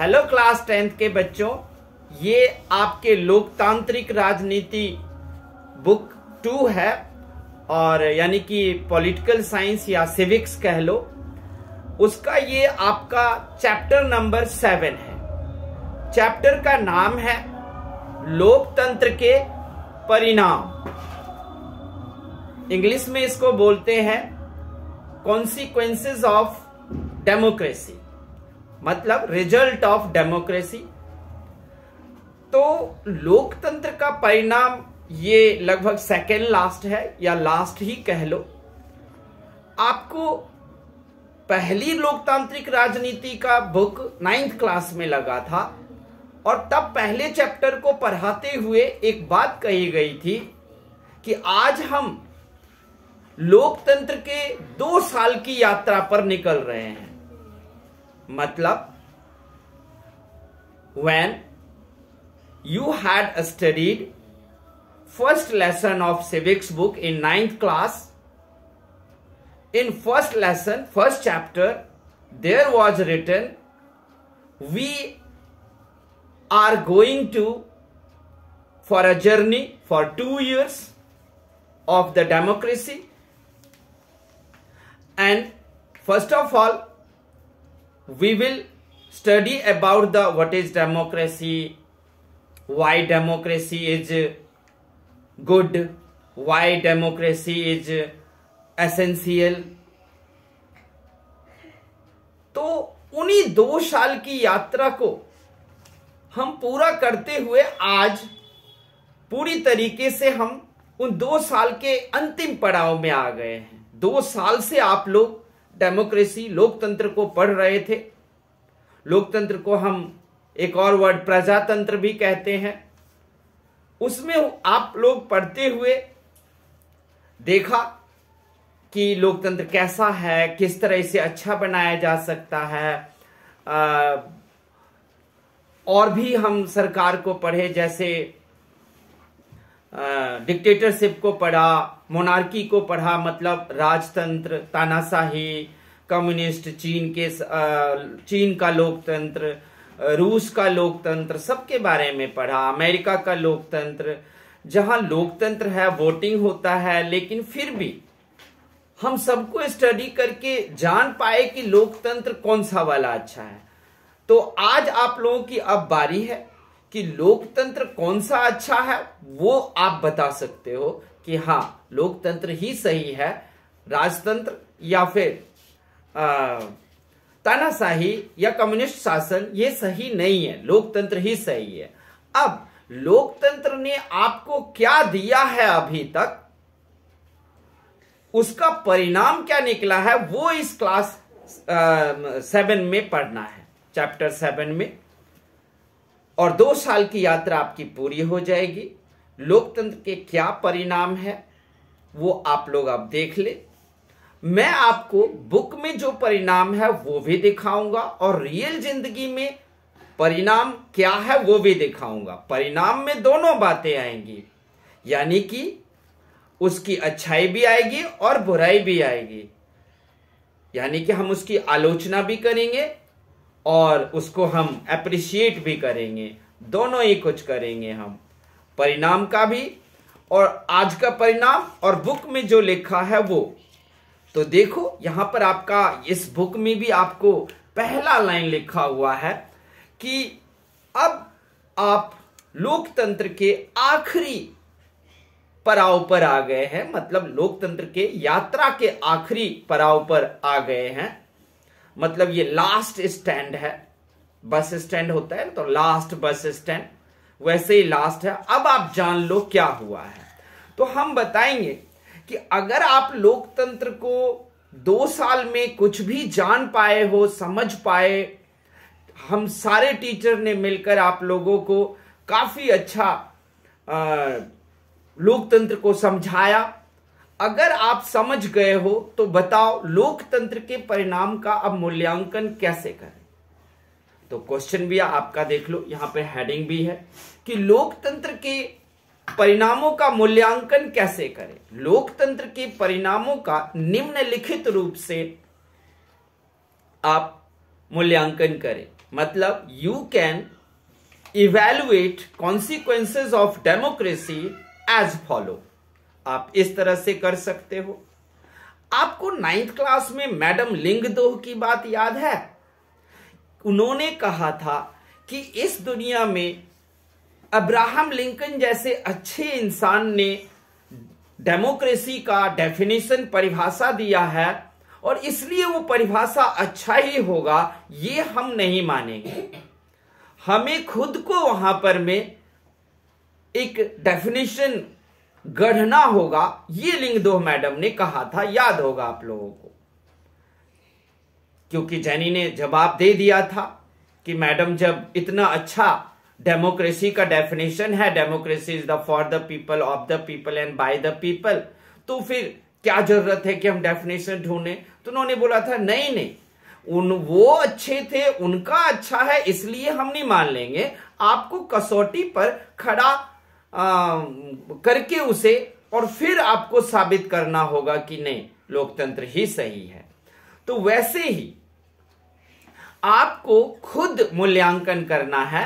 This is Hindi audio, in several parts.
हेलो क्लास 10th के बच्चों, ये आपके लोकतांत्रिक राजनीति बुक 2 है और यानी कि पॉलिटिकल साइंस या सिविक्स कह लो। उसका ये आपका चैप्टर नंबर 7 है। चैप्टर का नाम है लोकतंत्र के परिणाम। इंग्लिश में इसको बोलते हैं कॉन्सिक्वेंसेस ऑफ डेमोक्रेसी, मतलब रिजल्ट ऑफ डेमोक्रेसी। तो लोकतंत्र का परिणाम ये लगभग सेकेंड लास्ट है या लास्ट ही कह लो। आपको पहली लोकतांत्रिक राजनीति का बुक 9th क्लास में लगा था और तब पहले चैप्टर को पढ़ाते हुए एक बात कही गई थी कि आज हम लोकतंत्र के 2 साल की यात्रा पर निकल रहे हैं। मतलब when you had studied first lesson of civics book in 9th class, in first lesson, first chapter, there was written, we are going to for a journey for 2 years of the democracy, and first of all we will study about the what is democracy, why democracy is good, why democracy is essential। तो उन्हीं 2 साल की यात्रा को हम पूरा करते हुए आज पूरी तरीके से हम उन 2 साल के अंतिम पड़ाव में आ गए हैं। 2 साल से आप लोग डेमोक्रेसी, लोकतंत्र को पढ़ रहे थे। लोकतंत्र को हम एक और वर्ड प्रजातंत्र भी कहते हैं। उसमें आप लोग पढ़ते हुए देखा कि लोकतंत्र कैसा है, किस तरह इसे अच्छा बनाया जा सकता है। और भी हम सरकार को पढ़े, जैसे डिक्टेटरशिप को पढ़ा, मोनार्की को पढ़ा, मतलब राजतंत्र, तानाशाही, कम्युनिस्ट, चीन का लोकतंत्र, रूस का लोकतंत्र, सबके बारे में पढ़ा। अमेरिका का लोकतंत्र, जहां लोकतंत्र है, वोटिंग होता है, लेकिन फिर भी हम सबको स्टडी करके जान पाए कि लोकतंत्र कौन सा वाला अच्छा है। तो आज आप लोगों की अब बारी है कि लोकतंत्र कौन सा अच्छा है वो आप बता सकते हो कि हाँ लोकतंत्र ही सही है, राजतंत्र या फिर तानाशाही या कम्युनिस्ट शासन ये सही नहीं है, लोकतंत्र ही सही है। अब लोकतंत्र ने आपको क्या दिया है अभी तक, उसका परिणाम क्या निकला है, वो इस क्लास 7 में पढ़ना है, चैप्टर 7 में। और 2 साल की यात्रा आपकी पूरी हो जाएगी। लोकतंत्र के क्या परिणाम है वो आप लोग अब देख ले। मैं आपको बुक में जो परिणाम है वो भी दिखाऊंगा और रियल जिंदगी में परिणाम क्या है वो भी दिखाऊंगा। परिणाम में दोनों बातें आएंगी, यानी कि उसकी अच्छाई भी आएगी और बुराई भी आएगी। यानी कि हम उसकी आलोचना भी करेंगे और उसको हम अप्रिशिएट भी करेंगे, दोनों ही कुछ करेंगे हम, परिणाम का भी और आज का परिणाम और बुक में जो लिखा है वो। तो देखो यहां पर आपका इस बुक में भी आपको पहला लाइन लिखा हुआ है कि अब आप लोकतंत्र के आखिरी पड़ाव पर आ गए हैं, मतलब लोकतंत्र के यात्रा के आखिरी पड़ाव पर आ गए हैं। मतलब ये लास्ट स्टैंड है, बस स्टैंड होता है तो लास्ट बस स्टैंड, वैसे ही लास्ट है। अब आप जान लो क्या हुआ है। तो हम बताएंगे कि अगर आप लोकतंत्र को 2 साल में कुछ भी जान पाए हो, समझ पाए, हम सारे टीचर ने मिलकर आप लोगों को काफी अच्छा लोकतंत्र को समझाया। अगर आप समझ गए हो तो बताओ लोकतंत्र के परिणाम का अब मूल्यांकन कैसे करें। तो क्वेश्चन भी आपका देख लो, यहां पे हेडिंग भी है कि लोकतंत्र के परिणामों का मूल्यांकन कैसे करें। लोकतंत्र के परिणामों का निम्नलिखित रूप से आप मूल्यांकन करें। मतलब you can evaluate consequences of democracy as follow. आप इस तरह से कर सकते हो। आपको 9th क्लास में मैडम लिंगदोह की बात याद है? उन्होंने कहा था कि इस दुनिया में अब्राहम लिंकन जैसे अच्छे इंसान ने डेमोक्रेसी का डेफिनेशन परिभाषा दिया है और इसलिए वो परिभाषा अच्छा ही होगा, ये हम नहीं मानेंगे। हमें खुद को वहां पर में एक डेफिनेशन गढ़ना होगा, ये लिंगदोह मैडम ने कहा था, याद होगा आप लोगों को। क्योंकि जैनी ने जवाब दे दिया था कि मैडम जब इतना अच्छा डेमोक्रेसी का डेफिनेशन है, democracy is the for the people, of the people and by the people, तो फिर क्या जरूरत है कि हम डेफिनेशन ढूंढें। तो उन्होंने बोला था नहीं नहीं, वो अच्छे थे, उनका अच्छा है, इसलिए हम नहीं मान लेंगे। आपको कसौटी पर खड़ा करके उसे और फिर आपको साबित करना होगा कि नहीं, लोकतंत्र ही सही है। तो वैसे ही आपको खुद मूल्यांकन करना है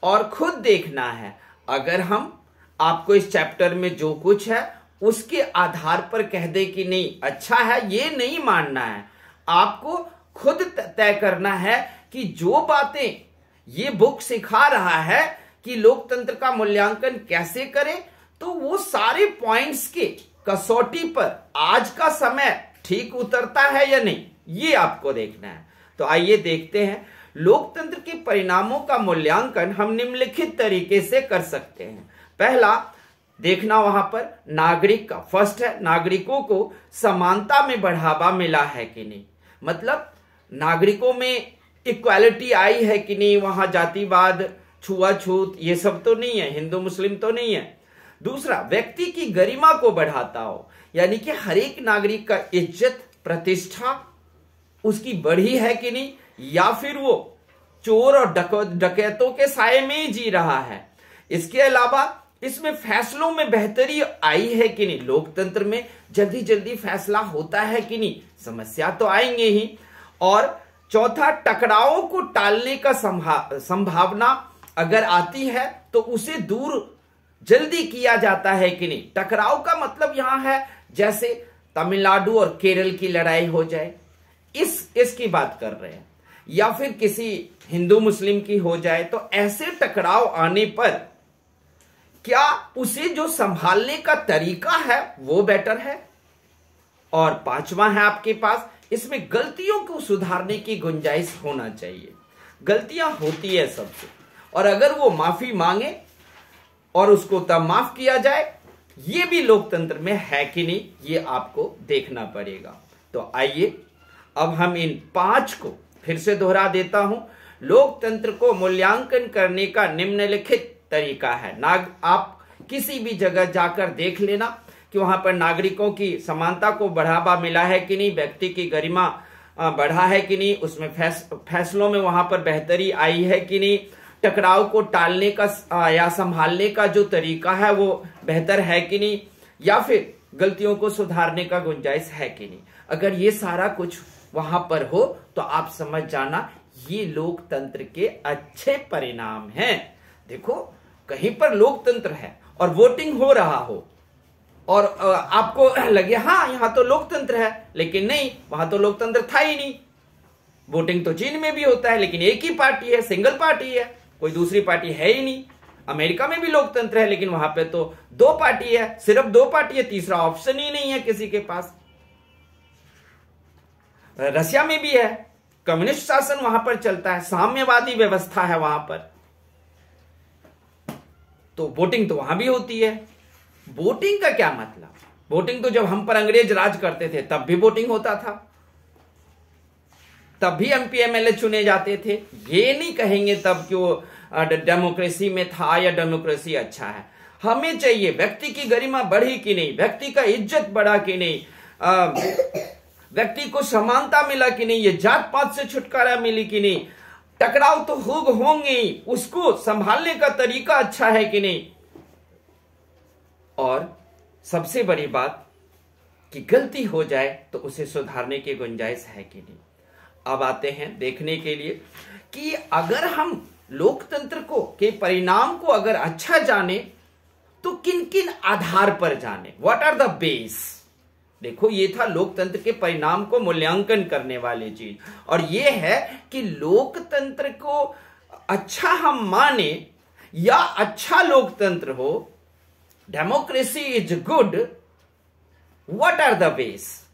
और खुद देखना है। अगर हम आपको इस चैप्टर में जो कुछ है उसके आधार पर कह दे कि नहीं अच्छा है, ये नहीं मानना है। आपको खुद तय करना है कि जो बातें ये बुक सिखा रहा है कि लोकतंत्र का मूल्यांकन कैसे करें, तो वो सारे पॉइंट्स के कसौटी पर आज का समय ठीक उतरता है या नहीं, ये आपको देखना है। तो आइए देखते हैं लोकतंत्र के परिणामों का मूल्यांकन हम निम्नलिखित तरीके से कर सकते हैं। पहला देखना वहां पर नागरिक का, फर्स्ट है नागरिकों को समानता में बढ़ावा मिला है कि नहीं, मतलब नागरिकों में इक्वालिटी आई है कि नहीं, वहां जातिवाद, छुआछूत ये सब तो नहीं है, हिंदू मुस्लिम तो नहीं है। दूसरा, व्यक्ति की गरिमा को बढ़ाता हो, यानी कि हर एक नागरिक का इज्जत प्रतिष्ठा उसकी बढ़ी है कि नहीं, या फिर वो चोर और डकैतों के साये में ही जी रहा है। इसके अलावा इसमें फैसलों में बेहतरी आई है कि नहीं, लोकतंत्र में जल्दी जल्दी फैसला होता है कि नहीं, समस्या तो आएंगे ही। और चौथा, टकरावों को टालने का संभावना अगर आती है तो उसे दूर जल्दी किया जाता है कि नहीं। टकराव का मतलब यहां है जैसे तमिलनाडु और केरल की लड़ाई हो जाए, इसकी बात कर रहे हैं, या फिर किसी हिंदू मुस्लिम की हो जाए, तो ऐसे टकराव आने पर क्या उसे जो संभालने का तरीका है वो बेटर है। और पांचवा है आपके पास, इसमें गलतियों को सुधारने की गुंजाइश होना चाहिए। गलतियां होती है सबसे, और अगर वो माफी मांगे और उसको तब माफ किया जाए, ये भी लोकतंत्र में है कि नहीं, ये आपको देखना पड़ेगा। तो आइए अब हम इन 5 को फिर से दोहरा देता हूं। लोकतंत्र को मूल्यांकन करने का निम्नलिखित तरीका है। आप किसी भी जगह जाकर देख लेना कि वहां पर नागरिकों की समानता को बढ़ावा मिला है कि नहीं, व्यक्ति की गरिमा बढ़ा है कि नहीं, उसमें फैसलों में वहां पर बेहतरी आई है कि नहीं, टकराव को टालने का या संभालने का जो तरीका है वो बेहतर है कि नहीं, या फिर गलतियों को सुधारने का गुंजाइश है कि नहीं। अगर ये सारा कुछ वहां पर हो तो आप समझ जाना ये लोकतंत्र के अच्छे परिणाम हैं। देखो, कहीं पर लोकतंत्र है और वोटिंग हो रहा हो और आपको लगे हाँ यहां तो लोकतंत्र है, लेकिन नहीं, वहां तो लोकतंत्र था ही नहीं। वोटिंग तो चीन में भी होता है, लेकिन एक ही पार्टी है, सिंगल पार्टी है, कोई दूसरी पार्टी है ही नहीं। अमेरिका में भी लोकतंत्र है, लेकिन वहां पे तो 2 पार्टी है, सिर्फ 2 पार्टी है, तीसरा ऑप्शन ही नहीं है किसी के पास। रशिया में भी है, कम्युनिस्ट शासन वहां पर चलता है, साम्यवादी व्यवस्था है वहां पर, तो वोटिंग तो वहां भी होती है। वोटिंग का क्या मतलब? वोटिंग तो जब हम पर अंग्रेज राज करते थे तब भी वोटिंग होता था, तब भी एमपी एमएलए चुने जाते थे। ये नहीं कहेंगे तब कि वो डेमोक्रेसी में था या डेमोक्रेसी अच्छा है। हमें चाहिए व्यक्ति की गरिमा बढ़ी कि नहीं, व्यक्ति का इज्जत बढ़ा कि नहीं, व्यक्ति को समानता मिला कि नहीं, ये जात पात से छुटकारा मिली कि नहीं, टकराव तो होंगे ही, उसको संभालने का तरीका अच्छा है कि नहीं, और सबसे बड़ी बात कि गलती हो जाए तो उसे सुधारने की गुंजाइश है कि नहीं। अब आते हैं देखने के लिए कि अगर हम लोकतंत्र को के परिणाम को अगर अच्छा जाने तो किन किन आधार पर जाने, व्हाट आर द बेस। देखो, ये था लोकतंत्र के परिणाम को मूल्यांकन करने वाली चीज, और ये है कि लोकतंत्र को अच्छा हम माने या अच्छा लोकतंत्र हो, democracy is good, what are the base.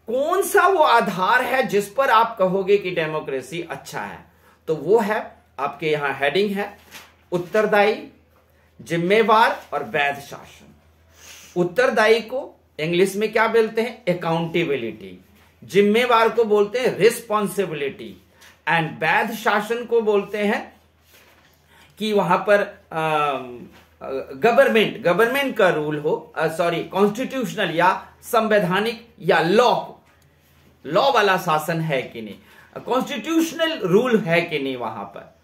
कौन सा वो आधार है जिस पर आप कहोगे कि डेमोक्रेसी अच्छा है। तो वो है, आपके यहां हेडिंग है, उत्तरदायी, जिम्मेवार और वैध शासन। उत्तरदायी को इंग्लिश में क्या बोलते हैं, अकाउंटेबिलिटी। जिम्मेवार को बोलते हैं रिस्पॉन्सिबिलिटी, एंड वैध शासन को बोलते हैं कि वहां पर गवर्नमेंट का रूल हो, कॉन्स्टिट्यूशनल या संवैधानिक या लॉ वाला शासन है कि नहीं, कॉन्स्टिट्यूशनल रूल है कि नहीं वहां पर।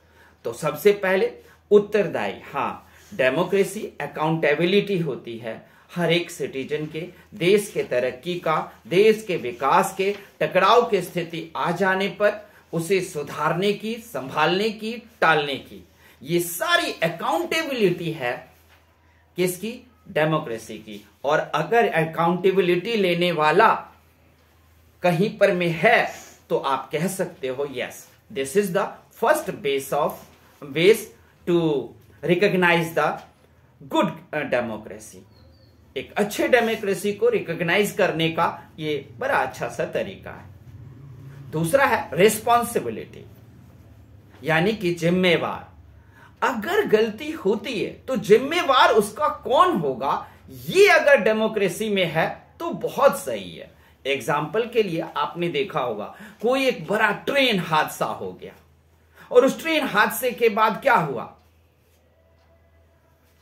तो सबसे पहले उत्तरदायी, हाँ, डेमोक्रेसी अकाउंटेबिलिटी होती है हर एक सिटीजन के, देश के तरक्की का, देश के विकास के टकराव की स्थिति आ जाने पर उसे सुधारने की, संभालने की, टालने की, ये सारी अकाउंटेबिलिटी है किसकी, डेमोक्रेसी की। और अगर अकाउंटेबिलिटी लेने वाला कहीं पर में है तो आप कह सकते हो yes, this is the first base to recognise the good democracy. एक अच्छे डेमोक्रेसी को रिकॉग्नाइज करने का ये बड़ा अच्छा सा तरीका है। दूसरा है रिस्पॉन्सिबिलिटी, यानी कि जिम्मेवार। अगर गलती होती है तो जिम्मेवार उसका कौन होगा, ये अगर डेमोक्रेसी में है तो बहुत सही है। एग्जाम्पल के लिए आपने देखा होगा, कोई एक बड़ा ट्रेन हादसा हो गया, और उस ट्रेन हादसे के बाद क्या हुआ,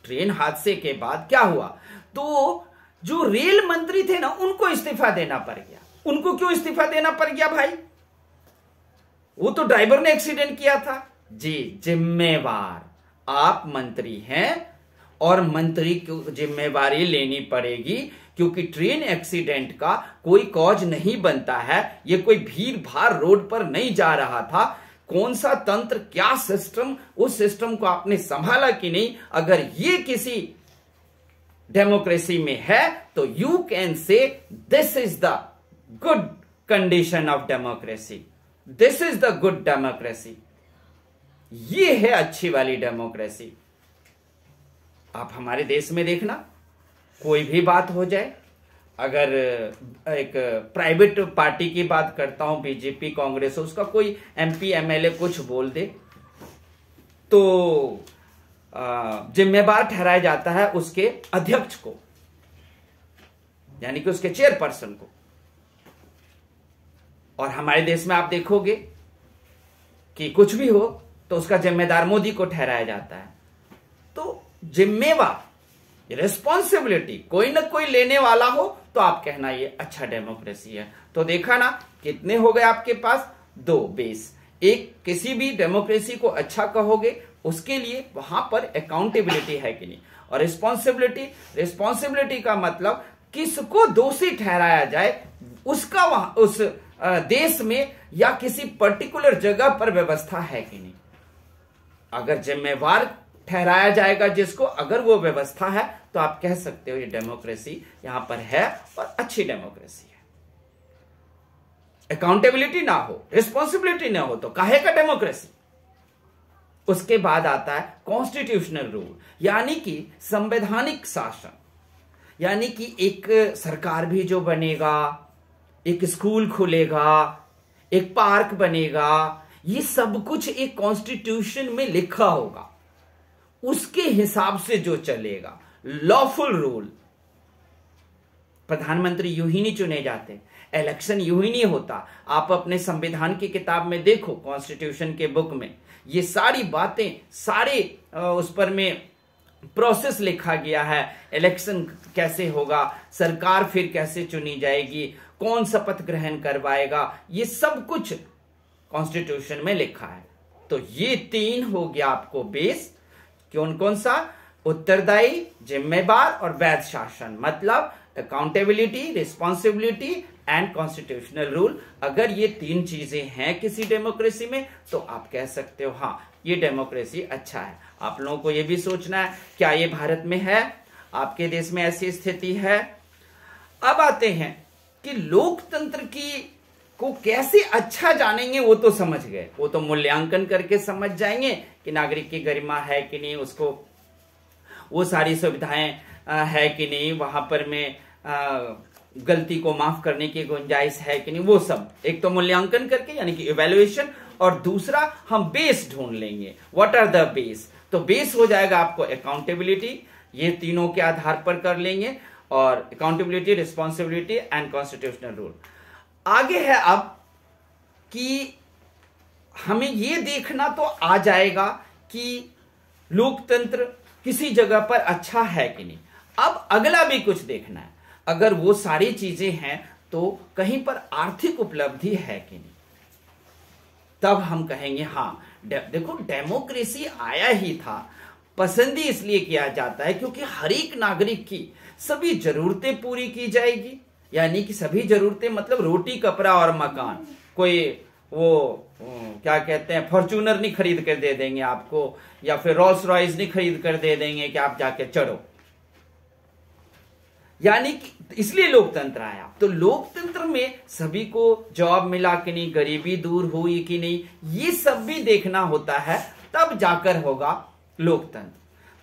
ट्रेन हादसे के बाद क्या हुआ, तो जो रेल मंत्री थे ना, उनको इस्तीफा देना पड़ गया। उनको क्यों इस्तीफा देना पड़ गया भाई, वो तो ड्राइवर ने एक्सीडेंट किया था जी। जिम्मेवार आप मंत्री हैं और मंत्री को जिम्मेवारी लेनी पड़ेगी, क्योंकि ट्रेन एक्सीडेंट का कोई कॉज नहीं बनता है। ये कोई भीड़ भाड़ रोड पर नहीं जा रहा था, कौन सा तंत्र, क्या सिस्टम, उस सिस्टम को आपने संभाला कि नहीं। अगर ये किसी डेमोक्रेसी में है तो you can say this is the good condition of democracy, this is the good democracy, ये है अच्छी वाली डेमोक्रेसी। आप हमारे देश में देखना, कोई भी बात हो जाए, अगर एक प्राइवेट पार्टी की बात करता हूं, बीजेपी, कांग्रेस, उसका कोई एमपी एमएलए कुछ बोल दे तो जिम्मेवार ठहराया जाता है उसके अध्यक्ष को, यानी कि उसके चेयरपर्सन को। और हमारे देश में आप देखोगे कि कुछ भी हो तो उसका जिम्मेदार मोदी को ठहराया जाता है। तो जिम्मेवार, रिस्पॉन्सिबिलिटी कोई ना कोई लेने वाला हो तो आप कहना ये अच्छा डेमोक्रेसी है। तो देखा ना, कितने हो गए आपके पास, 2 बेस। एक, किसी भी डेमोक्रेसी को अच्छा कहोगे उसके लिए वहां पर अकाउंटेबिलिटी है कि नहीं, और रिस्पॉन्सिबिलिटी का मतलब किसको दोषी ठहराया जाए, उसका वहां उस देश में या किसी पर्टिकुलर जगह पर व्यवस्था है कि नहीं। अगर जिम्मेवार ठहराया जाएगा जिसको, अगर वो व्यवस्था है, तो आप कह सकते हो ये डेमोक्रेसी यहां पर है और अच्छी डेमोक्रेसी है। अकाउंटेबिलिटी ना हो, रिस्पॉन्सिबिलिटी ना हो तो काहे का डेमोक्रेसी। उसके बाद आता है कॉन्स्टिट्यूशनल रूल, यानी कि संवैधानिक शासन, यानी कि एक सरकार भी जो बनेगा, एक स्कूल खुलेगा, एक पार्क बनेगा, ये सब कुछ एक कॉन्स्टिट्यूशन में लिखा होगा, उसके हिसाब से जो चलेगा, लॉफुल रूल। प्रधानमंत्री यूं ही नहीं चुने जाते, इलेक्शन यूं ही नहीं होता। आप अपने संविधान की किताब में देखो, कॉन्स्टिट्यूशन के बुक में ये सारी बातें, सारे उस पर में प्रोसेस लिखा गया है। इलेक्शन कैसे होगा, सरकार फिर कैसे चुनी जाएगी, कौन शपथ ग्रहण करवाएगा, ये सब कुछ कॉन्स्टिट्यूशन में लिखा है। तो ये 3 हो गया आपको बेस। कौन कौन सा, उत्तरदायी, जिम्मेवार और वैध शासन, मतलब accountability, responsibility and constitutional rule. अगर ये 3 चीजें हैं किसी डेमोक्रेसी में तो आप कह सकते हो हाँ ये डेमोक्रेसी अच्छा है। आप लोगों को ये भी सोचना है क्या ये भारत में है, आपके देश में ऐसी स्थिति है। अब आते हैं कि लोकतंत्र की को कैसे अच्छा जानेंगे, वो तो समझ गए, वो तो मूल्यांकन करके समझ जाएंगे कि नागरिक की गरिमा है कि नहीं, उसको वो सारी सुविधाएं है कि नहीं, वहां पर में गलती को माफ करने की गुंजाइश है कि नहीं, वो सब एक तो मूल्यांकन करके यानी कि इवैल्यूएशन, और दूसरा हम बेस ढूंढ लेंगे। व्हाट आर द बेस, तो बेस हो जाएगा आपको अकाउंटेबिलिटी, ये तीनों के आधार पर कर लेंगे, और accountability, responsibility and constitutional rule. आगे है अब कि हमें ये देखना तो आ जाएगा कि लोकतंत्र किसी जगह पर अच्छा है कि नहीं। अब अगला भी कुछ देखना है, अगर वो सारी चीजें हैं तो कहीं पर आर्थिक उपलब्धि है कि नहीं, तब हम कहेंगे हाँ। देखो डेमोक्रेसी आया ही था, पसंद ही इसलिए किया जाता है क्योंकि हर एक नागरिक की सभी जरूरतें पूरी की जाएगी, यानी कि सभी जरूरतें मतलब रोटी कपड़ा और मकान। कोई वो क्या कहते हैं फॉर्च्यूनर नहीं खरीद कर दे देंगे आपको, या फिर रोल्स रॉयस नहीं खरीद कर दे देंगे कि आप जाके चढ़ो, यानी कि इसलिए लोकतंत्र आया। तो लोकतंत्र में सभी को जॉब मिला कि नहीं, गरीबी दूर हुई कि नहीं, ये सब भी देखना होता है, तब जाकर होगा लोकतंत्र।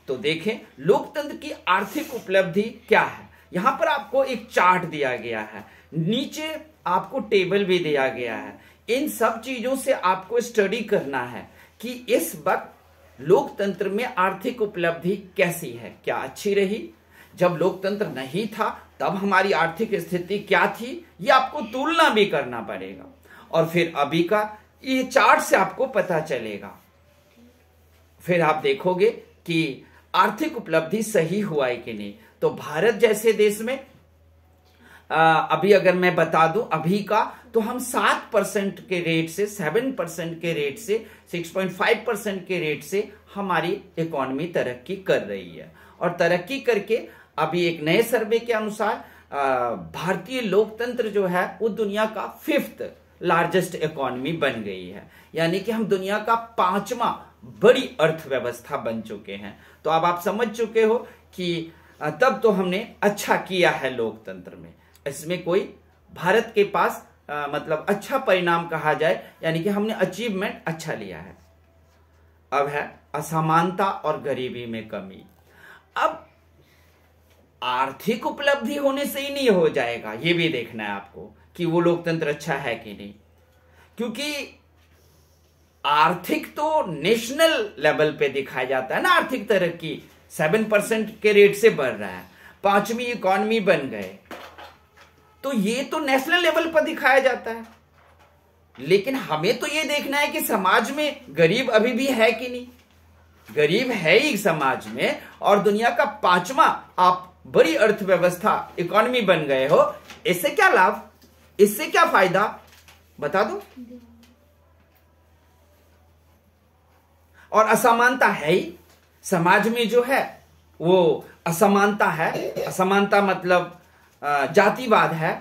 तो देखें लोकतंत्र की आर्थिक उपलब्धि क्या है। यहां पर आपको एक चार्ट दिया गया है, नीचे आपको टेबल भी दिया गया है। इन सब चीजों से आपको स्टडी करना है कि इस वक्त लोकतंत्र में आर्थिक उपलब्धि कैसी है, क्या अच्छी रही, जब लोकतंत्र नहीं था तब हमारी आर्थिक स्थिति क्या थी, ये आपको तुलना भी करना पड़ेगा, और फिर अभी का ये चार्ट से आपको पता चलेगा। फिर आप देखोगे कि आर्थिक उपलब्धि सही हुआ है कि नहीं। तो भारत जैसे देश में अभी अगर मैं बता दूं अभी का, तो हम 7% के रेट से 7% के रेट से 6.5% के रेट से हमारी इकोनॉमी तरक्की कर रही है। और तरक्की करके अभी एक नए सर्वे के अनुसार भारतीय लोकतंत्र जो है वो दुनिया का 5th लार्जेस्ट इकोनॉमी बन गई है, यानी कि हम दुनिया का 5वां बड़ी अर्थव्यवस्था बन चुके हैं। तो अब आप समझ चुके हो कि तब तो हमने अच्छा किया है लोकतंत्र में, इसमें कोई भारत के पास मतलब अच्छा परिणाम कहा जाए, यानी कि हमने अचीवमेंट अच्छा लिया है। अब है असमानता और गरीबी में कमी। अब आर्थिक उपलब्धि होने से ही नहीं हो जाएगा, ये भी देखना है आपको कि वो लोकतंत्र अच्छा है कि नहीं, क्योंकि आर्थिक तो नेशनल लेवल पे दिखाया जाता है ना। आर्थिक तरक्की 7% के रेट से बढ़ रहा है, 5वीं इकोनॉमी बन गए, तो ये तो नेशनल लेवल पर दिखाया जाता है। लेकिन हमें तो ये देखना है कि समाज में गरीब अभी भी है कि नहीं। गरीब है ही समाज में, और दुनिया का 5वां आप बड़ी अर्थव्यवस्था इकोनॉमी बन गए हो, इससे क्या लाभ, इससे क्या फायदा बता दो। और असमानता है ही समाज में, जो है वो असमानता है। असमानता मतलब जातिवाद है,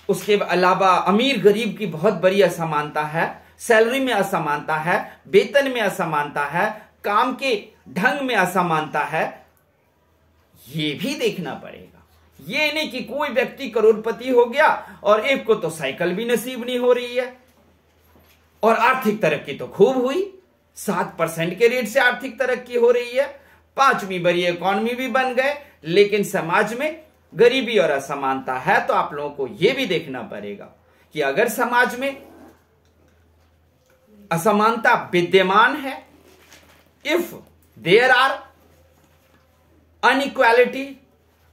उसके अलावा अमीर गरीब की बहुत बड़ी असमानता है, सैलरी में असमानता है, वेतन में असमानता है, काम के ढंग में असमानता है, ये भी देखना पड़ेगा। ये नहीं कि कोई व्यक्ति करोड़पति हो गया और एक को तो साइकिल भी नसीब नहीं हो रही है, और आर्थिक तरक्की तो खूब हुई, 7% के रेट से आर्थिक तरक्की हो रही है, 5वीं बड़ी इकोनॉमी भी बन गए, लेकिन समाज में गरीबी और असमानता है। तो आप लोगों को यह भी देखना पड़ेगा कि अगर समाज में असमानता विद्यमान है, if there are inequality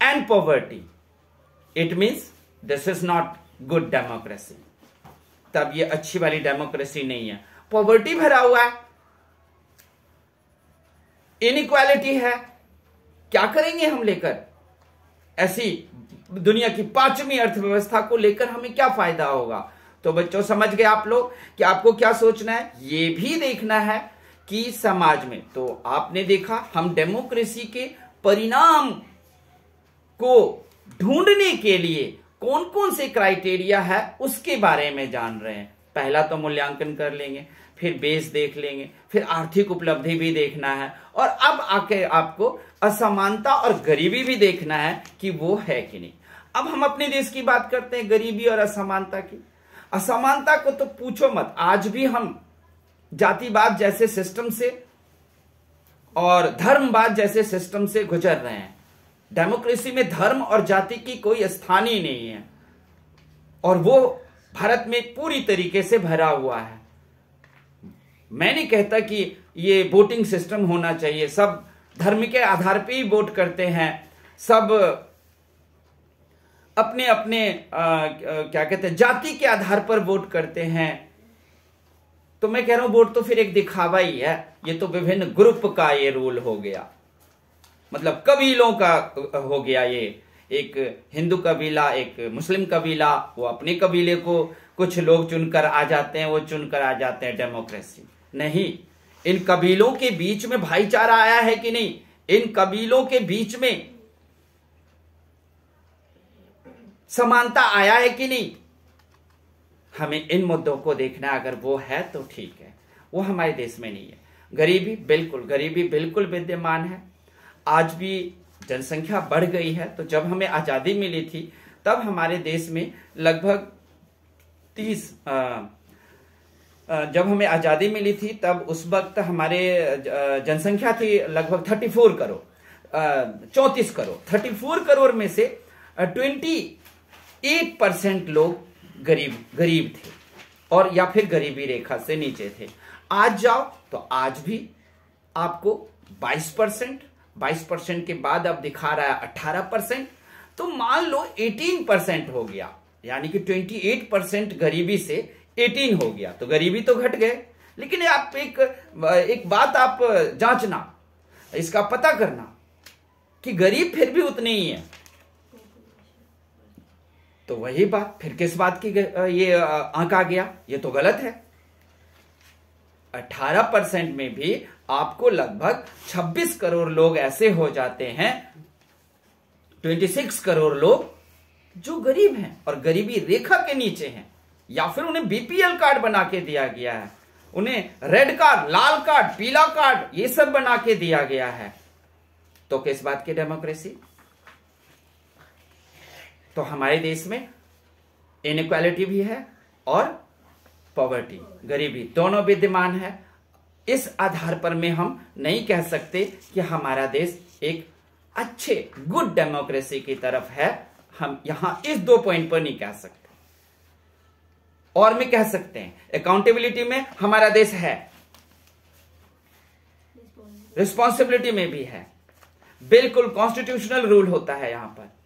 and poverty, it means this is not good democracy, तब ये अच्छी वाली डेमोक्रेसी नहीं है। पॉवर्टी भरा हुआ है, इनइक्वालिटी है, क्या करेंगे हम लेकर ऐसी दुनिया की 5वीं अर्थव्यवस्था को लेकर, हमें क्या फायदा होगा। तो बच्चों समझ गए आप लोग कि आपको क्या सोचना है, ये भी देखना है कि समाज में, तो आपने देखा हम डेमोक्रेसी के परिणाम को ढूंढने के लिए कौन कौन से क्राइटेरिया है उसके बारे में जान रहे हैं। पहला तो मूल्यांकन कर लेंगे, फिर बेस देख लेंगे, फिर आर्थिक उपलब्धि भी देखना है, और अब आके आपको असमानता और गरीबी भी देखना है कि वो है कि नहीं। अब हम अपने देश की बात करते हैं, गरीबी और असमानता की। असमानता को तो पूछो मत, आज भी हम जातिवाद जैसे सिस्टम से और धर्मवाद जैसे सिस्टम से गुजर रहे हैं। डेमोक्रेसी में धर्म और जाति की कोई स्थान ही नहीं है, और वो भारत में पूरी तरीके से भरा हुआ है। मैं नहीं कहता कि ये वोटिंग सिस्टम होना चाहिए, सब धर्म के आधार पे ही वोट करते हैं, सब अपने अपने क्या कहते हैं जाति के आधार पर वोट करते हैं। तो मैं कह रहा हूं वोट तो फिर एक दिखावा ही है। ये तो विभिन्न ग्रुप का ये रूल हो गया, मतलब कबीलों का हो गया। ये एक हिंदू कबीला, एक मुस्लिम कबीला, वो अपने कबीले को कुछ लोग चुनकर आ जाते हैं, वो चुनकर आ जाते हैं। डेमोक्रेसी नहीं, इन कबीलों के बीच में भाईचारा आया है कि नहीं, इन कबीलों के बीच में समानता आया है कि नहीं, हमें इन मुद्दों को देखना। अगर वो है तो ठीक है, वो हमारे देश में नहीं है। गरीबी बिल्कुल विद्यमान है। आज भी जनसंख्या बढ़ गई है। तो जब हमें आजादी मिली थी तब हमारे देश में लगभग जब हमें आजादी मिली थी तब उस वक्त हमारे जनसंख्या थी लगभग 34 करोड़, 34 करोड़। 34 करोड़ में से 28% लोग गरीब थे, और या फिर गरीबी रेखा से नीचे थे। आज जाओ तो आज भी आपको 22% के बाद अब दिखा रहा है 18%। तो मान लो 18% हो गया, यानी कि 28% गरीबी से 18 हो गया। तो गरीबी तो घट गए, लेकिन आप एक बात आप जांचना, इसका पता करना कि गरीब फिर भी उतने ही है। तो वही बात, फिर किस बात की ये आंक आ गया, ये तो गलत है। 18% में भी आपको लगभग 26 करोड़ लोग ऐसे हो जाते हैं, 26 करोड़ लोग जो गरीब हैं और गरीबी रेखा के नीचे हैं, या फिर उन्हें बीपीएल कार्ड बना के दिया गया है, उन्हें रेड कार्ड, लाल कार्ड, पीला कार्ड, ये सब बना के दिया गया है। तो किस बात की डेमोक्रेसी? तो हमारे देश में इनइक्वालिटी भी है और पॉवर्टी, गरीबी दोनों विद्यमान है। इस आधार पर में हम नहीं कह सकते कि हमारा देश एक अच्छे गुड डेमोक्रेसी की तरफ है। हम यहां इस 2 पॉइंट पर नहीं कह सकते। और में कह सकते हैं अकाउंटेबिलिटी में हमारा देश है, रिस्पॉन्सिबिलिटी में भी है, बिल्कुल कॉन्स्टिट्यूशनल रूल होता है यहां पर।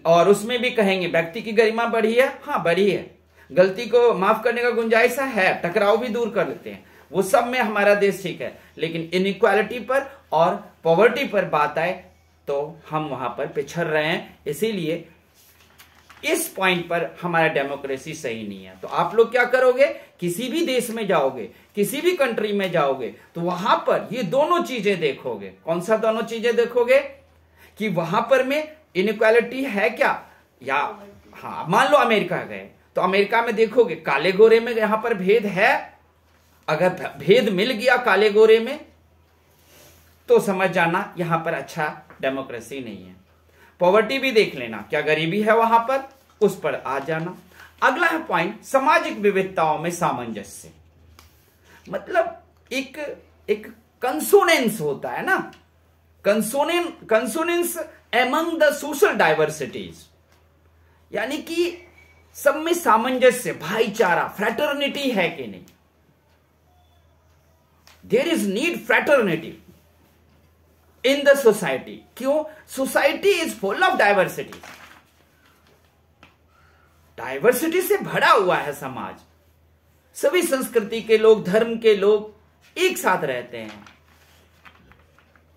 और उसमें भी कहेंगे व्यक्ति की गरिमा बढ़ी है, हाँ बढ़ी है, गलती को माफ करने का गुंजाइश है, टकराव भी दूर कर लेते हैं, वो सब में हमारा देश ठीक है। लेकिन इनइक्वालिटी पर और पॉवर्टी पर बात आए तो हम वहां पर पिछड़ रहे हैं। इसीलिए इस पॉइंट पर हमारा डेमोक्रेसी सही नहीं है। तो आप लोग क्या करोगे, किसी भी देश में जाओगे, किसी भी कंट्री में जाओगे तो वहां पर ये दोनों चीजें देखोगे। कौन सा दोनों चीजें देखोगे कि वहां पर में इनइक्वालिटी है क्या, या हाँ मान लो अमेरिका गए तो अमेरिका में देखोगे काले गोरे में यहां पर भेद है। अगर भेद मिल गया काले गोरे में तो समझ जाना यहां पर अच्छा डेमोक्रेसी नहीं है। पॉवर्टी भी देख लेना, क्या गरीबी है वहां पर, उस पर आ जाना। अगला है पॉइंट सामाजिक विविधताओं में सामंजस्य। मतलब एक कंसोनेंस होता है ना, कंसोनेंस एमंग द सोशल डाइवर्सिटीज, यानी कि सब में सामंजस्य, भाईचारा, फ्रैटर्निटी है कि नहीं। There is need fraternity in the society. क्यों? Society is full of diversity, diversity से भरा हुआ है समाज। सभी संस्कृति के लोग, धर्म के लोग एक साथ रहते हैं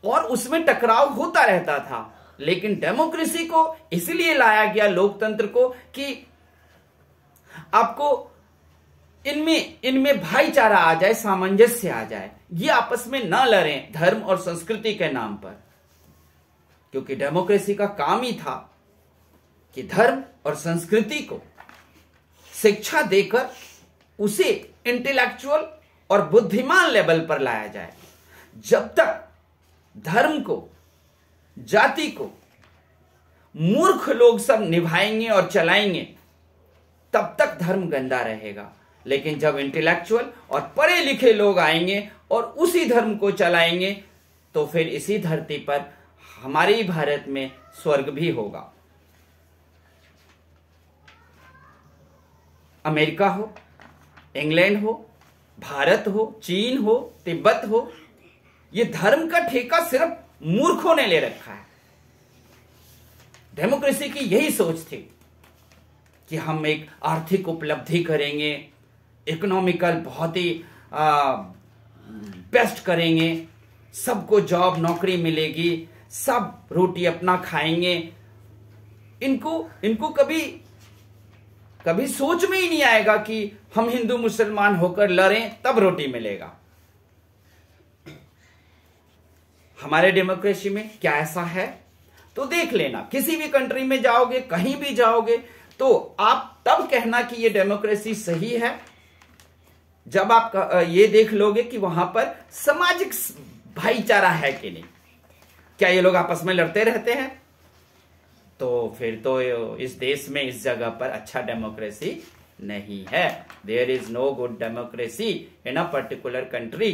और उसमें टकराव होता रहता था। लेकिन डेमोक्रेसी को इसलिए लाया गया, लोकतंत्र को, कि आपको इनमें भाईचारा आ जाए, सामंजस्य आ जाए, ये आपस में ना लड़ें धर्म और संस्कृति के नाम पर। क्योंकि डेमोक्रेसी का काम ही था कि धर्म और संस्कृति को शिक्षा देकर उसे इंटेलेक्चुअल और बुद्धिमान लेवल पर लाया जाए। जब तक धर्म को, जाति को मूर्ख लोग सब निभाएंगे और चलाएंगे, तब तक धर्म गंदा रहेगा। लेकिन जब इंटेलेक्चुअल और पढ़े लिखे लोग आएंगे और उसी धर्म को चलाएंगे, तो फिर इसी धरती पर हमारे ही भारत में स्वर्ग भी होगा। अमेरिका हो, इंग्लैंड हो, भारत हो, चीन हो, तिब्बत हो, ये धर्म का ठेका सिर्फ मूर्खों ने ले रखा है। डेमोक्रेसी की यही सोच थी कि हम एक आर्थिक उपलब्धि करेंगे, इकोनॉमिकल बहुत ही बेस्ट करेंगे, सबको जॉब नौकरी मिलेगी, सब रोटी अपना खाएंगे। इनको कभी सोच में ही नहीं आएगा कि हम हिंदू मुसलमान होकर लड़ें तब रोटी मिलेगा। हमारे डेमोक्रेसी में क्या ऐसा है? तो देख लेना, किसी भी कंट्री में जाओगे, कहीं भी जाओगे, तो आप तब कहना कि ये डेमोक्रेसी सही है जब आप ये देख लोगे कि वहां पर सामाजिक भाईचारा है कि नहीं। क्या ये लोग आपस में लड़ते रहते हैं? तो फिर तो इस देश में, इस जगह पर अच्छा डेमोक्रेसी नहीं है। There is no good democracy in a particular country.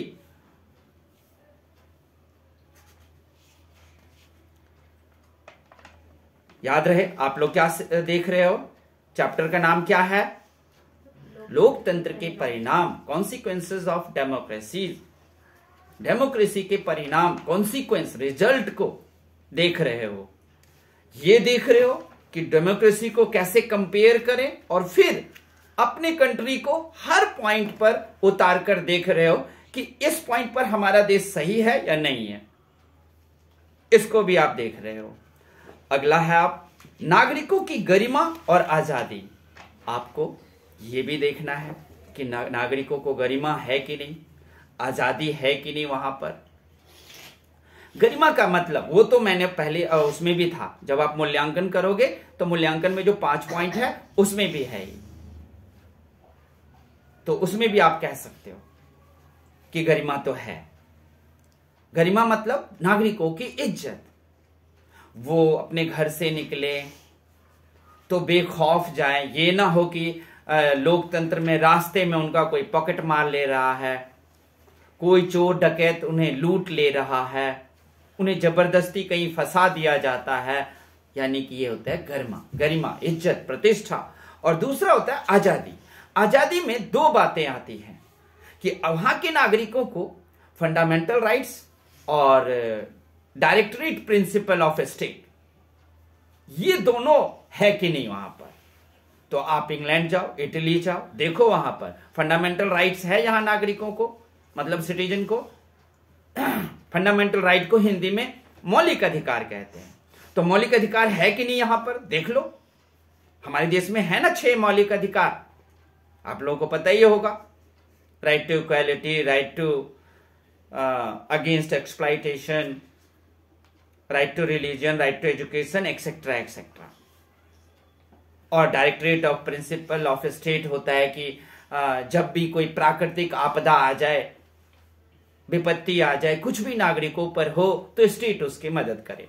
याद रहे, आप लोग क्या देख रहे हो? चैप्टर का नाम क्या है? लोकतंत्र के परिणाम, कॉन्सिक्वेंसेस ऑफ डेमोक्रेसी। डेमोक्रेसी के परिणाम, कॉन्सिक्वेंस, रिजल्ट को देख रहे हो। ये देख रहे हो कि डेमोक्रेसी को कैसे कंपेयर करें और फिर अपने कंट्री को हर पॉइंट पर उतार कर देख रहे हो कि इस पॉइंट पर हमारा देश सही है या नहीं है। इसको भी आप देख रहे हो। अगला है आप नागरिकों की गरिमा और आजादी। आपको यह भी देखना है कि नागरिकों को गरिमा है कि नहीं, आजादी है कि नहीं। वहां पर गरिमा का मतलब, वो तो मैंने पहले उसमें भी था, जब आप मूल्यांकन करोगे तो मूल्यांकन में जो 5 पॉइंट है उसमें भी है ही, तो उसमें भी आप कह सकते हो कि गरिमा तो है। गरिमा मतलब नागरिकों की इज्जत। वो अपने घर से निकले तो बेखौफ जाए, ये ना हो कि लोकतंत्र में रास्ते में उनका कोई पॉकेट मार ले रहा है, कोई चोर डकैत उन्हें लूट ले रहा है, उन्हें जबरदस्ती कहीं फंसा दिया जाता है। यानी कि ये होता है गरिमा, इज्जत, प्रतिष्ठा। और दूसरा होता है आजादी। आजादी में 2 बातें आती हैं कि वहां के नागरिकों को फंडामेंटल राइट्स और डायरेक्टरेट प्रिंसिपल ऑफ स्टेट, ये दोनों है कि नहीं वहां पर। तो आप इंग्लैंड जाओ, इटली जाओ, देखो वहां पर फंडामेंटल राइट्स है यहां नागरिकों को, मतलब सिटीजन को। फंडामेंटल राइट को हिंदी में मौलिक अधिकार कहते हैं। तो मौलिक अधिकार है कि नहीं यहां पर, देख लो। हमारे देश में है ना 6 मौलिक अधिकार, आप लोगों को पता ही होगा। Right to equality, right to against exploitation, right to religion, right to education, etcetera etcetera. और directorate of principle of state होता है कि जब भी कोई प्राकृतिक आपदा आ जाए, विपत्ति आ जाए, कुछ भी नागरिकों पर हो, तो स्टेट उसकी मदद करे।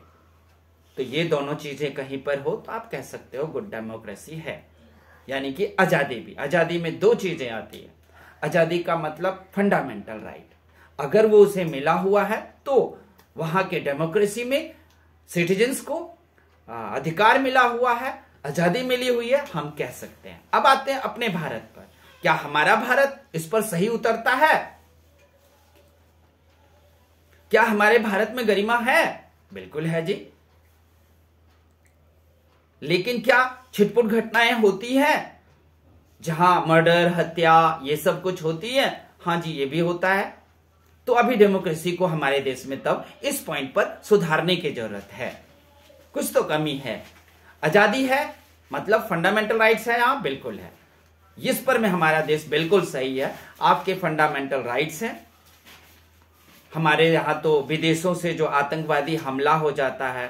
तो ये दोनों चीजें कहीं पर हो तो आप कह सकते हो गुड डेमोक्रेसी है। यानी कि आजादी भी, आजादी में 2 चीजें आती है। आजादी का मतलब फंडामेंटल राइट, अगर वो उसे मिला हुआ है तो वहां के डेमोक्रेसी में सिटीजन्स को अधिकार मिला हुआ है, आजादी मिली हुई है, हम कह सकते हैं। अब आते हैं अपने भारत पर। क्या हमारा भारत इस पर सही उतरता है? क्या हमारे भारत में गरिमा है? बिल्कुल है जी। लेकिन क्या छिटपुट घटनाएं होती हैं जहां मर्डर, हत्या, ये सब कुछ होती है? हां जी, ये भी होता है। तो अभी डेमोक्रेसी को हमारे देश में तब इस पॉइंट पर सुधारने की जरूरत है, कुछ तो कमी है। आजादी है मतलब फंडामेंटल राइट्स है यहां, बिल्कुल है। इस पर में हमारा देश बिल्कुल सही है। आपके फंडामेंटल राइट्स हैं। हमारे यहां तो विदेशों से जो आतंकवादी हमला हो जाता है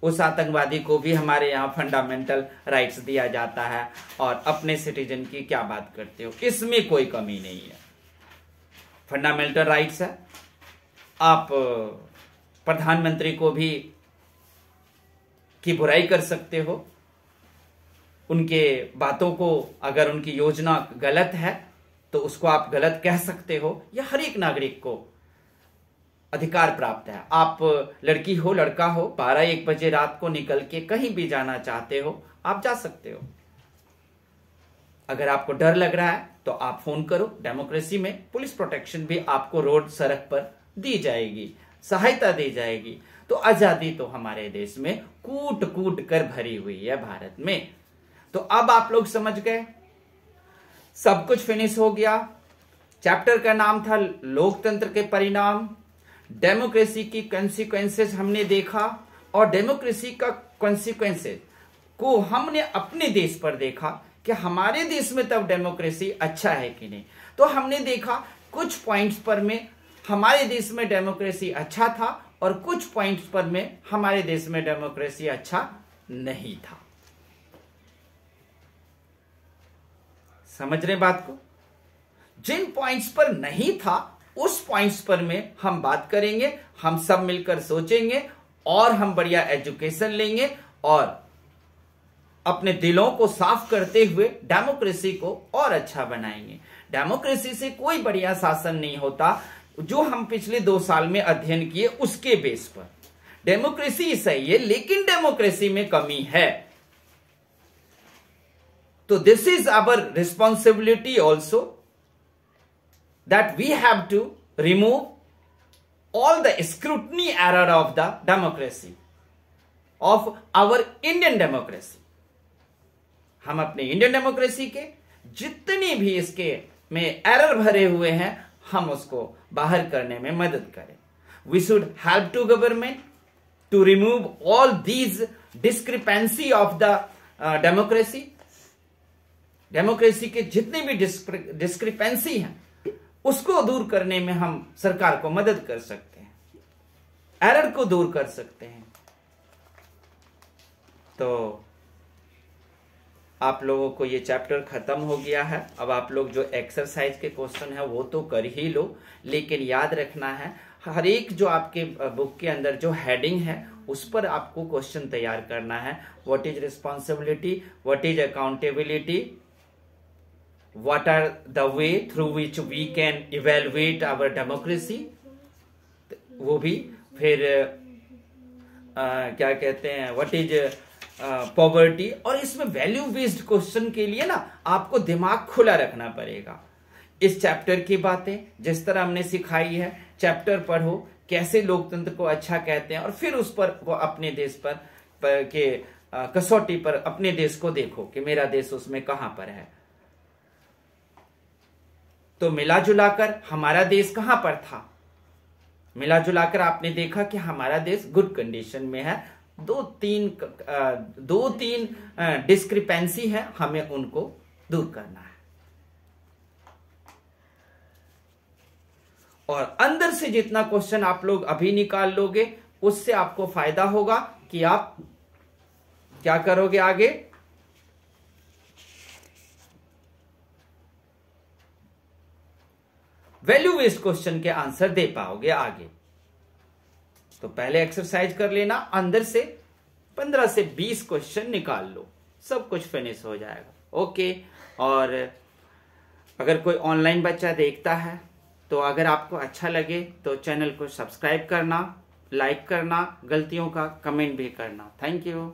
उस आतंकवादी को भी हमारे यहाँ फंडामेंटल राइट्स दिया जाता है, और अपने सिटीजन की क्या बात करते हो, इसमें कोई कमी नहीं है। फंडामेंटल राइट्स है। आप प्रधानमंत्री को भी की बुराई कर सकते हो, उनके बातों को, अगर उनकी योजना गलत है तो उसको आप गलत कह सकते हो। यह हर एक नागरिक को अधिकार प्राप्त है। आप लड़की हो लड़का हो, 12-1 बजे रात को निकल के कहीं भी जाना चाहते हो, आप जा सकते हो। अगर आपको डर लग रहा है तो आप फोन करो। डेमोक्रेसी में पुलिस प्रोटेक्शन भी आपको रोड सड़क पर दी जाएगी, सहायता दी जाएगी। तो आजादी तो हमारे देश में कूट कूट कर भरी हुई है भारत में। तो अब आप लोग समझ गए, सब कुछ फिनिश हो गया। चैप्टर का नाम था लोकतंत्र के परिणाम। डेमोक्रेसी की कॉन्सिक्वेंसेस हमने देखा, और डेमोक्रेसी का कॉन्सिक्वेंसेस को हमने अपने देश पर देखा कि हमारे देश में तब डेमोक्रेसी अच्छा है कि नहीं। तो हमने देखा कुछ पॉइंट्स पर में हमारे देश में डेमोक्रेसी अच्छा था, और कुछ पॉइंट्स पर में हमारे देश में डेमोक्रेसी अच्छा नहीं था। समझ रहे बात को? जिन पॉइंट्स पर नहीं था उस पॉइंट्स पर में हम बात करेंगे, हम सब मिलकर सोचेंगे, और हम बढ़िया एजुकेशन लेंगे, और अपने दिलों को साफ करते हुए डेमोक्रेसी को और अच्छा बनाएंगे। डेमोक्रेसी से कोई बढ़िया शासन नहीं होता। जो हम पिछले 2 साल में अध्ययन किए उसके बेस पर डेमोक्रेसी सही है, लेकिन डेमोक्रेसी में कमी है। तो this is our responsibility also, that we have to remove all the scrutiny error of the democracy, of our Indian democracy. हम अपने इंडियन डेमोक्रेसी के जितनी भी इसके में एरर भरे हुए हैं, हम उसको बाहर करने में मदद करें। We should help to government to remove all these discrepancy of the democracy. Democracy के जितनी भी डिस्क्रिपेंसी हैं उसको दूर करने में हम सरकार को मदद कर सकते हैं, एरर को दूर कर सकते हैं। तो आप लोगों को ये चैप्टर खत्म हो गया है। अब आप लोग जो एक्सरसाइज के क्वेश्चन है वो तो कर ही लो, लेकिन याद रखना है हर एक जो आपके बुक के अंदर जो हेडिंग है उस पर आपको क्वेश्चन तैयार करना है। What is responsibility, what is accountability, what are the way through which we can evaluate our democracy, वो भी फिर क्या कहते हैं what is poverty। और इसमें वैल्यू बेस्ड क्वेश्चन के लिए ना आपको दिमाग खुला रखना पड़ेगा। इस चैप्टर की बातें जिस तरह हमने सिखाई है, चैप्टर पढ़ो कैसे लोकतंत्र को अच्छा कहते हैं, और फिर उस पर वो अपने देश पर के कसौटी पर अपने देश को देखो कि मेरा देश उसमें कहां पर है। तो मिला जुलाकर हमारा देश कहां पर था, मिला जुलाकर आपने देखा कि हमारा देश गुड कंडीशन में है। दो तीन डिस्क्रिपेंसी है, हमें उनको दूर करना है। और अंदर से जितना क्वेश्चन आप लोग अभी निकाल लोगे उससे आपको फायदा होगा कि आप क्या करोगे आगे, वैल्यू बेस्ड क्वेश्चन के आंसर दे पाओगे आगे। तो पहले एक्सरसाइज कर लेना, अंदर से 15 से 20 क्वेश्चन निकाल लो, सब कुछ फिनिश हो जाएगा। ओके। और अगर कोई ऑनलाइन बच्चा देखता है तो अगर आपको अच्छा लगे तो चैनल को सब्सक्राइब करना, लाइक करना, गलतियों का कमेंट भी करना। Thank you.